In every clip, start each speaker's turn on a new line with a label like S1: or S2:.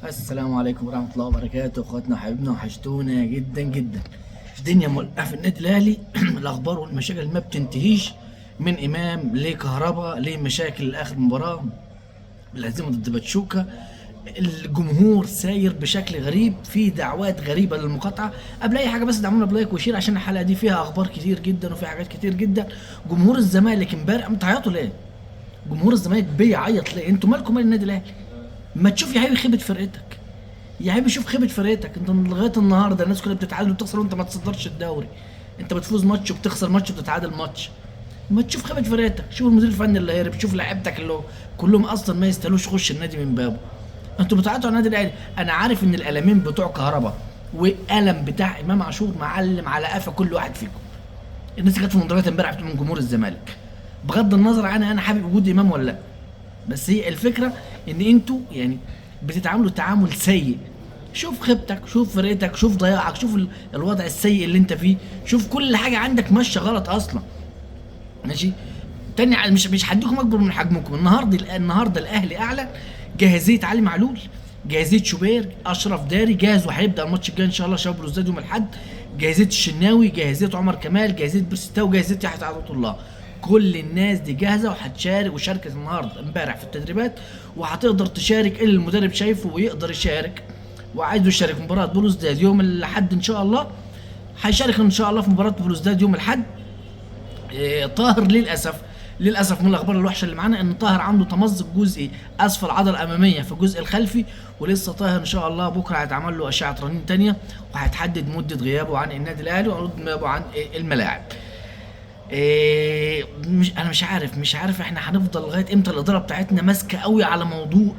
S1: السلام عليكم ورحمة الله وبركاته، اخواتنا وحبيبنا وحشتونا جدا جدا. الدنيا مولعة في النادي الاهلي. الاخبار والمشاكل ما بتنتهيش، من امام لكهرباء لمشاكل اخر مباراة الهزيمة ضد باتشوكا. الجمهور ساير بشكل غريب، في دعوات غريبة للمقاطعة. قبل اي حاجة بس دعمونا بلايك وشير عشان الحلقة دي فيها اخبار كتير جدا وفيها حاجات كتير جدا. جمهور الزمالك امبارح بتعيطوا ليه؟ جمهور الزمالك بيعيط ليه؟ انتوا مالكم مال النادي الاهلي؟ ما تشوف يا حبيبي خيبة فرقتك، يا حبيبي شوف خيبة فرقتك. انت لغاية النهارده الناس كلها بتتعادل وبتخسر وانت ما تصدرش الدوري. انت بتفوز ماتش وبتخسر ماتش وبتتعادل ماتش. ما تشوف خيبة فرقتك، شوف المدير الفني اللي هيرب، شوف لعيبتك اللي كلهم اصلا ما يستاهلوش يخش النادي من بابه. انتوا بتعيطوا على النادي الاهلي. انا عارف ان القلمين بتوع كهربا والقلم بتاع امام عاشور معلم على قفا كل واحد فيكم. الناس اللي كانت في المدرجات امبارح بتقول من جمهور الزمالك، بغض النظر عن انا حابب وجود امام ولا لا، بس هي الفكره ان انتوا يعني بتتعاملوا تعامل سيء. شوف خيبتك، شوف فرقتك، شوف ضياعك، شوف الوضع السيء اللي انت فيه، شوف كل حاجه عندك ماشيه غلط اصلا. ماشي. تاني مش هديكم اكبر من حجمكم. النهارده الاهلي اعلن جاهزيه علي معلول، جاهزيه شوبير، اشرف داري جاهز وهيبدا الماتش الجاي ان شاء الله شباب بلوزداد يوم الاحد، جاهزيه الشناوي، جاهزيه عمر كمال، جاهزيه بيرستاو، جاهزيه يحيى عطيه الله. كل الناس دي جاهزه وهتشارك، وشاركت النهارده امبارح في التدريبات، وهتقدر تشارك اللي المدرب شايفه ويقدر يشارك وعايزه يشارك مباراه بلوزداد يوم الاحد ان شاء الله. هيشارك ان شاء الله في مباراه بلوزداد يوم الاحد. طاهر للاسف من الاخبار الوحشه اللي معانا ان طاهر عنده تمزق جزئي اسفل العضله الاماميه في الجزء الخلفي، ولسه طاهر ان شاء الله بكره هيتعمل له اشعه رنين تانية وهيتحدد مده غيابه عن النادي الاهلي وعروض غيابه عن الملاعب. مش عارف احنا هنفضل لغايه امتى الاداره بتاعتنا ماسكه قوي على موضوع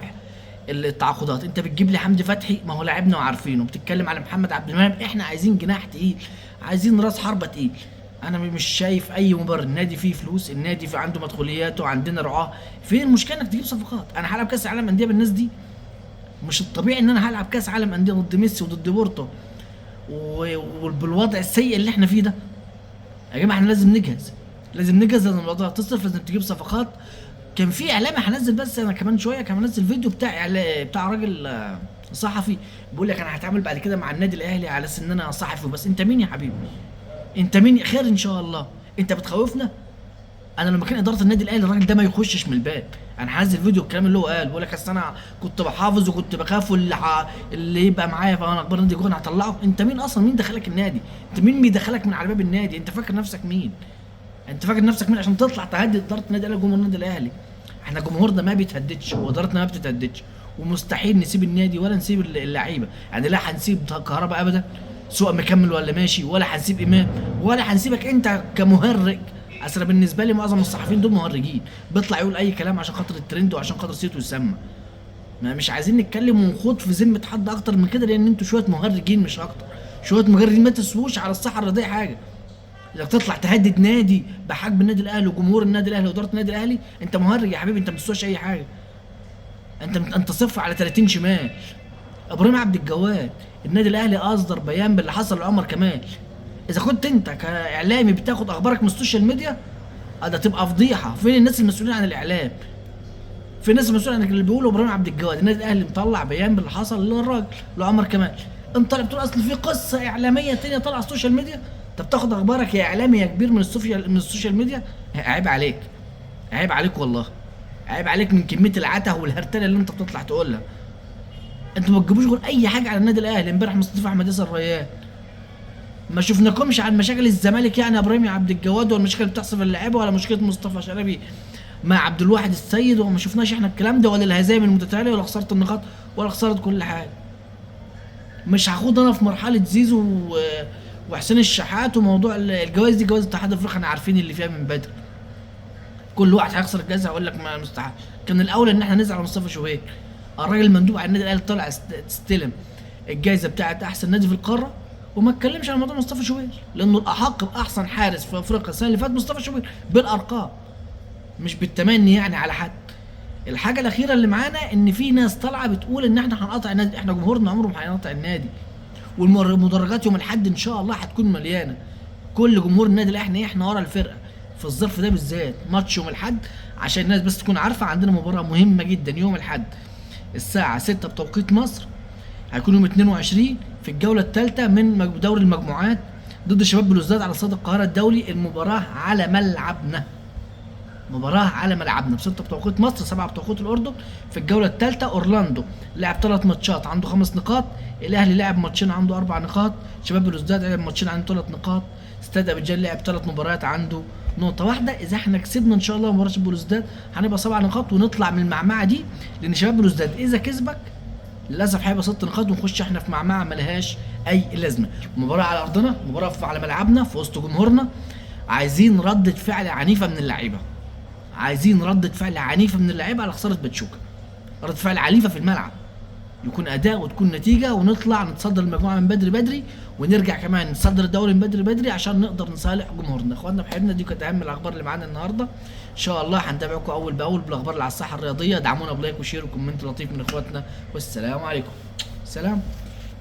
S1: التعاقدات. انت بتجيب لي حمدي فتحي، ما هو لاعبنا وعارفينه، بتتكلم على محمد عبد المنعم، احنا عايزين جناح تقيل، عايزين راس حربه تقيل. انا مش شايف اي مبرر. النادي فيه فلوس، النادي فيه عنده مدخوليات وعندنا رعاه. فين المشكله انك تجيب صفقات؟ انا هلعب كاس عالم انديه بالناس دي؟ مش الطبيعي ان انا هلعب كاس عالم انديه ضد ميسي وضد بورتو وبالوضع السيء اللي احنا فيه ده؟ يا جماعه احنا لازم نجهز، لازم الوضع تصرف، لازم تجيب صفقات. كان في اعلامي هنزل، بس انا كمان شويه كمان هنزل فيديو بتاع راجل صحفي بيقول لك انا هتعامل بعد كده مع النادي الاهلي على اساس ان انا صحفي بس. انت مين يا حبيبي؟ انت مين؟ خير ان شاء الله. انت بتخوفنا. انا لما كان اداره النادي الاهلي الراجل ده ما يخشش من الباب. انا هنزل فيديو الكلام اللي هو قال، بيقول لك اصل انا كنت بحافظ وكنت بخاف اللي يبقى معايا فانا اخبار النادي جوه هطلعه. انت مين اصلا؟ مين دخلك النادي؟ انت مين بيدخلك من على باب النادي؟ انت فاكر نفسك مين؟ انت فاكر نفسك مين عشان تطلع تهدد اداره النادي الاهلي وجمهور النادي الاهلي؟ احنا جمهورنا ما بيتهددش وادارتنا ما بتتهددش، ومستحيل نسيب النادي ولا نسيب اللعيبه. يعني لا هنسيب كهرباء ابدا سواء مكمل ولا ماشي، ولا هنسيب امام، ولا هنسيبك انت كمهرج. اصل بالنسبه لي معظم الصحفيين دول مهرجين، بيطلع يقول اي كلام عشان خاطر الترند وعشان خاطر صيته يسمى. ما مش عايزين نتكلم ونخوض في ذمه حد اكتر من كده، لان انتوا شويه مهرجين مش اكتر، شويه مهرجين ما تسووش على الصحه الرياضيه حاجه. انك تطلع تهدد نادي بحجم النادي الاهلي وجمهور النادي الاهلي واداره النادي الاهلي، انت مهرج يا حبيبي، انت ما بتسواش اي حاجه. انت صفر على 30 شمال. ابراهيم عبد الجواد، النادي الاهلي اصدر بيان باللي حصل لعمر كمال. اذا كنت انت كاعلامي بتاخد اخبارك من السوشيال ميديا، ده تبقى فضيحه. فين الناس المسؤولين عن الاعلام؟ فين الناس المسؤولين عن اللي بيقولوا ابراهيم عبد الجواد؟ النادي الاهلي مطلع بيان باللي حصل للراجل لعمر كمال. انت طالع بتقول اصل في قصه اعلاميه تانيه طالعه على السوشيال ميديا. انت بتاخد اخبارك يا اعلامي يا كبير من السوشيال ميديا. عيب عليك، عيب عليك والله، عيب عليك من كميه العته والهرتله اللي انت بتطلع تقولها. انتوا ما تجيبوش غير اي حاجه على النادي الاهلي. امبارح مصطفى احمد ياسر ريان، ما شفناكمش عن مشاكل الزمالك يعني ابراهيم عبد الجواد ولا المشاكل اللي بتحصل في اللعيبه ولا مشكله مصطفى شلبي مع عبد الواحد السيد، وما شفناش احنا الكلام ده، ولا الهزايم المتتاليه ولا خساره النقاط ولا خساره كل حاجه. مش هاخد انا في مرحله زيزو وحسين الشحات وموضوع الجوائز دي. جوائز الاتحاد الافريقي احنا عارفين اللي فيها من بدري، كل واحد هيخسر الجائزه هيقول لك ما مستحق. كان الاولى ان احنا نزعل على مصطفى شوبير، الراجل المندوب على النادي الاهلي طلع تستلم الجائزه بتاعت احسن نادي في القاره، وما اتكلمش عن موضوع مصطفى شوبير، لانه الاحق باحسن حارس في افريقيا السنه اللي فاتت مصطفى شوبير بالارقام، مش بالتمني يعني على حد. الحاجه الاخيره اللي معانا ان في ناس طالعه بتقول ان احنا هنقطع النادي. احنا جمهورنا عمره ما هيقطع النادي، والمدرجات يوم الاحد ان شاء الله هتكون مليانه. كل جمهور النادي الاهلي احنا ورا الفرقه في الظرف ده بالذات. ماتش يوم الاحد عشان الناس بس تكون عارفه، عندنا مباراه مهمه جدا يوم الاحد الساعه 6 بتوقيت مصر. هيكون يوم 22 في الجوله الثالثه من دوري المجموعات ضد شباب بلوزداد على استاد القاهره الدولي. المباراه على ملعبنا، مباراة على ملعبنا ب 6 بتوقيت مصر 7 بتوقيت الأردن. في الجولة الثالثة أورلاندو لعب 3 ماتشات عنده 5 نقاط، الأهلي لعب ماتشين عنده 4 نقاط، شباب بلوزداد لعب ماتشين عنده 3 نقاط، استاد أبيجان لعب 3 مباريات عنده نقطة واحدة. إذا احنا كسبنا إن شاء الله مباراة بلوزداد هنبقى 7 نقاط ونطلع من المعمعة دي، لأن شباب بلوزداد إذا كسبك للأسف هيبقى 6 نقاط ونخش احنا في معمعة ملهاش أي لازمة. مباراة على أرضنا، مباراة على ملعبنا في وسط جمهورنا، عايزين ردة فعل عنيفة من اللعيبة، عايزين ردة فعل عنيفة من اللعيبة على خسارة باتشوكا، ردة فعل عنيفة في الملعب، يكون أداء وتكون نتيجة ونطلع نتصدر المجموعة من بدري بدري، ونرجع كمان نتصدر الدوري من بدري بدري عشان نقدر نصالح جمهورنا. اخواننا بحبنا، دي كانت أهم الأخبار اللي معانا النهاردة. إن شاء الله هنتابعكم أول بأول بالأخبار اللي على الساحة الرياضية. دعمونا بلايك وشير وكومنت لطيف من إخواتنا، والسلام عليكم. سلام.